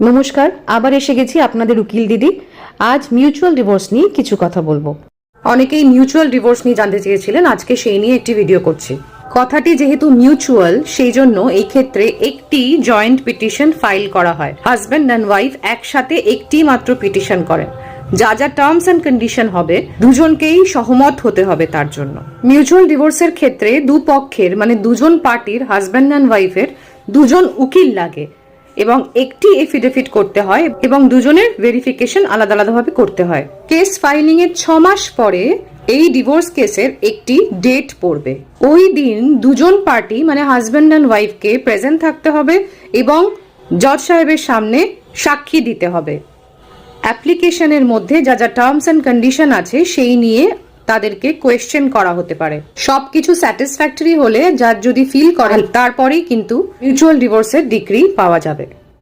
নমস্কার, আবার এসে গেছি আপনাদের উকিল দিদি। আজ মিউচুয়াল ডিভোর্স নিয়ে কিছু কথা বলবো। অনেকেই মিউচুয়াল ডিভোর্স নিয়ে জানতে চেয়েছিলেন, আজকে সেই নিয়ে একটি ভিডিও করছি। কথাটি যেহেতু মিউচুয়াল, সেই জন্য এই ক্ষেত্রে একটি জয়েন্ট পিটিশন ফাইল করা হয়। হাজব্যান্ড অ্যান্ড ওয়াইফ একসাথে একটি মাত্র পিটিশন করেন। যা যা টার্মস অ্যান্ড কন্ডিশন হবে দুজনকেই সহমত হতে হবে তার জন্য। মিউচুয়াল ডিভোর্সের ক্ষেত্রে দুপক্ষের মানে দুজন পার্টির হাজব্যান্ড অ্যান্ড ওয়াইফের দুজন উকিল লাগে এবং একটি এফিডেভিট করতে হয় এবং দুজনের ভেরিফিকেশন আলাদা আলাদাভাবে করতে হয়। কেস ফাইলিং এর 6 মাস পরে এই ডিভোর্স কেসের একটি ডেট পড়বে। ওই দিন দুজন পার্টি মানে হাজব্যান্ড অ্যান্ড ওয়াইফকে প্রেজেন্ট থাকতে হবে এবং জজ সাহেবের সামনে সাক্ষী দিতে হবে। অ্যাপ্লিকেশনের মধ্যে যা যা টার্মস অ্যান্ড কন্ডিশন আছে সেই নিয়ে তাদেরকে কোয়েশ্চেন করা হতে পারে। সবকিছু স্যাটিসফ্যাক্টরি হলে যার যদি ফিল করেন তারপরেই কিন্তু মিউচুয়াল ডিভোর্সের ডিক্রি পাওয়া যাবে।